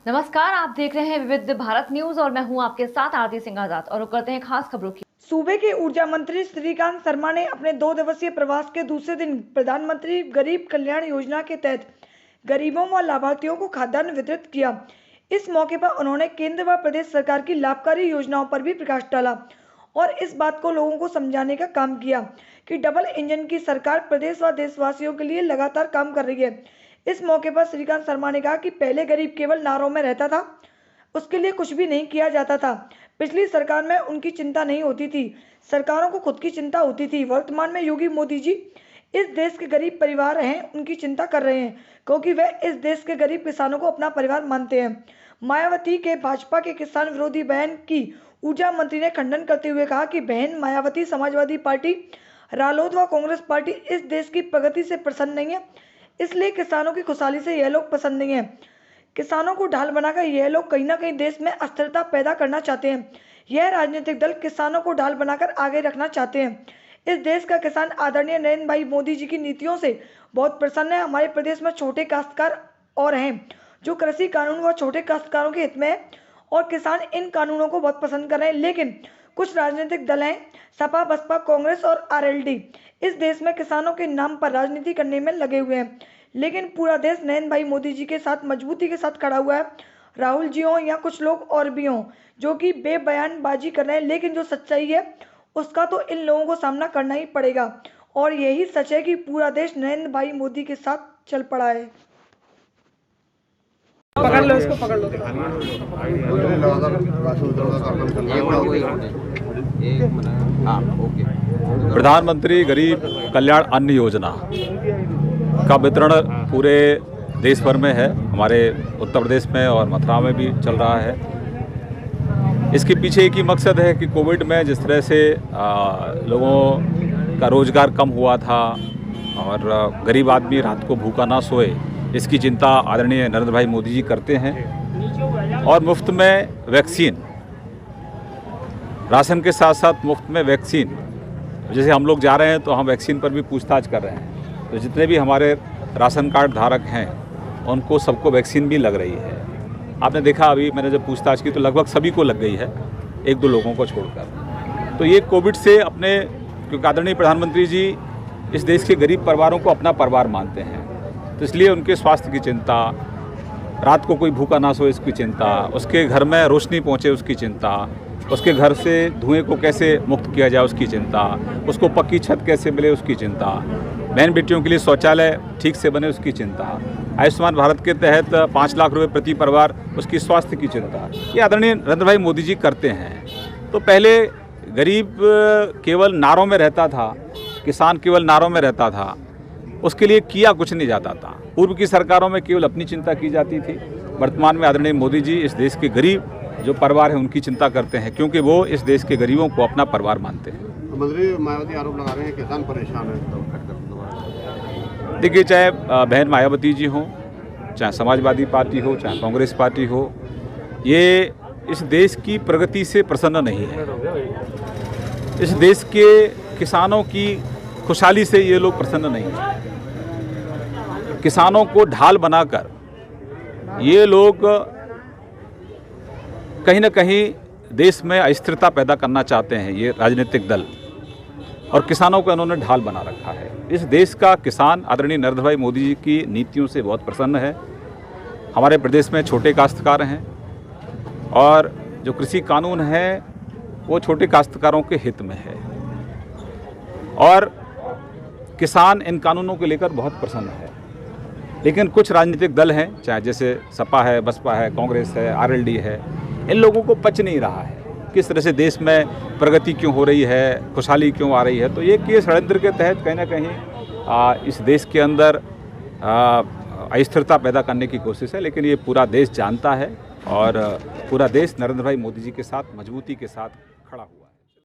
नमस्कार, आप देख रहे हैं विविध भारत न्यूज और मैं हूं आपके साथ आरती सिंह आजाद और करते हैं खास खबरों की। सूबे के ऊर्जा मंत्री श्रीकांत शर्मा ने अपने 2 दिवसीय प्रवास के दूसरे दिन प्रधानमंत्री गरीब कल्याण योजना के तहत गरीबों व लाभार्थियों को खाद्यान्न वितरित किया। इस मौके पर उन्होंने केंद्र व प्रदेश सरकार की लाभकारी योजनाओं पर भी प्रकाश डाला और इस बात को लोगों को समझाने का काम किया कि डबल इंजन की सरकार प्रदेश व देशवासियों के लिए लगातार काम कर रही है। इस मौके पर श्रीकांत शर्मा ने कहा कि पहले गरीब केवल नारों में रहता था, उसके लिए कुछ भी नहीं किया जाता था। पिछली सरकार में उनकी चिंता नहीं होती थी, सरकारों को खुद की चिंता होती थी। वर्तमान में योगी मोदी जी इस देश के गरीब परिवार हैं, उनकी चिंता कर रहे हैं क्योंकि वे इस देश के गरीब किसानों को अपना परिवार मानते हैं। मायावती के भाजपा के किसान विरोधी बयान की ऊर्जा मंत्री ने खंडन करते हुए कहा कि बहन मायावती समाजवादी पार्टी, रालोद व कांग्रेस पार्टी इस देश की प्रगति से प्रसन्न नहीं है, इसलिए किसानों की खुशहाली से यह लोग पसंद नहीं है। किसानों को ढाल बनाकर यह लोग कहीं ना कहीं देश में अस्थिरता पैदा करना चाहते हैं। यह राजनीतिक दल किसानों को ढाल बनाकर आगे रखना चाहते हैं। इस देश का किसान आदरणीय नरेंद्र भाई मोदी जी की नीतियों से बहुत प्रसन्न है। हमारे प्रदेश में छोटे काश्तकार और हैं जो कृषि कानून व छोटे काश्तकारों के हित में है और किसान इन कानूनों को बहुत पसंद कर रहे हैं। लेकिन कुछ राजनीतिक दल हैं, सपा, बसपा, कांग्रेस और आरएलडी, इस देश में किसानों के नाम पर राजनीति करने में लगे हुए हैं। लेकिन पूरा देश नरेंद्र भाई मोदी जी के साथ मजबूती के साथ खड़ा हुआ है। राहुल जी हों या कुछ लोग और भी हों जो कि बेबयानबाजी कर रहे हैं, लेकिन जो सच्चाई है उसका तो इन लोगों को सामना करना ही पड़ेगा और यही सच है कि पूरा देश नरेंद्र भाई मोदी के साथ चल पड़ा है। पकड़ लो इसको, पकड़ लो। प्रधानमंत्री गरीब कल्याण अन्न योजना का वितरण पूरे देश भर में है, हमारे उत्तर प्रदेश में और मथुरा में भी चल रहा है। इसके पीछे एक ही मकसद है कि कोविड में जिस तरह से लोगों का रोजगार कम हुआ था और गरीब आदमी रात को भूखा ना सोए, इसकी चिंता आदरणीय नरेंद्र भाई मोदी जी करते हैं। और मुफ्त में वैक्सीन, राशन के साथ साथ मुफ्त में वैक्सीन, जैसे हम लोग जा रहे हैं तो हम वैक्सीन पर भी पूछताछ कर रहे हैं, तो जितने भी हमारे राशन कार्ड धारक हैं उनको सबको वैक्सीन भी लग रही है। आपने देखा अभी मैंने जब पूछताछ की तो लगभग सभी को लग गई है, 1-2 लोगों को छोड़कर। तो ये कोविड से अपने, क्योंकि आदरणीय प्रधानमंत्री जी इस देश के गरीब परिवारों को अपना परिवार मानते हैं, तो इसलिए उनके स्वास्थ्य की चिंता, रात को कोई भूखा ना सोए इसकी चिंता, उसके घर में रोशनी पहुँचे उसकी चिंता, उसके घर से धुएं को कैसे मुक्त किया जाए उसकी चिंता, उसको पक्की छत कैसे मिले उसकी चिंता, बहन बेटियों के लिए शौचालय ठीक से बने उसकी चिंता, आयुष्मान भारत के तहत 5 लाख रुपए प्रति परिवार उसकी स्वास्थ्य की चिंता, ये आदरणीय नरेंद्र भाई मोदी जी करते हैं। तो पहले गरीब केवल नारों में रहता था, किसान केवल नारों में रहता था, उसके लिए किया कुछ नहीं जाता था। पूर्व की सरकारों में केवल अपनी चिंता की जाती थी। वर्तमान में आदरणीय मोदी जी इस देश के गरीब जो परिवार है उनकी चिंता करते हैं, क्योंकि वो इस देश के गरीबों को अपना परिवार मानते हैं। मंत्री मायावती आरोप लगा रहे हैं किसान परेशान है। देखिए, चाहे बहन मायावती जी हों, चाहे समाजवादी पार्टी हो, चाहे कांग्रेस पार्टी हो, ये इस देश की प्रगति से प्रसन्न नहीं है। इस देश के किसानों की खुशहाली से ये लोग प्रसन्न नहीं हैं। किसानों को ढाल बनाकर ये लोग कहीं ना कहीं देश में अस्थिरता पैदा करना चाहते हैं, ये राजनीतिक दल, और किसानों को इन्होंने ढाल बना रखा है। इस देश का किसान आदरणीय नरेंद्र भाई मोदी जी की नीतियों से बहुत प्रसन्न है। हमारे प्रदेश में छोटे काश्तकार हैं और जो कृषि कानून है वो छोटे काश्तकारों के हित में है और किसान इन कानूनों को लेकर बहुत प्रसन्न है। लेकिन कुछ राजनीतिक दल हैं, चाहे जैसे सपा है, बसपा है, कांग्रेस है, आरएलडी है, इन लोगों को पच नहीं रहा है किस तरह से देश में प्रगति क्यों हो रही है, खुशहाली क्यों आ रही है। तो ये कि षड्यंत्र के तहत कहीं ना कहीं इस देश के अंदर अस्थिरता पैदा करने की कोशिश है। लेकिन ये पूरा देश जानता है और पूरा देश नरेंद्र भाई मोदी जी के साथ मजबूती के साथ खड़ा हुआ।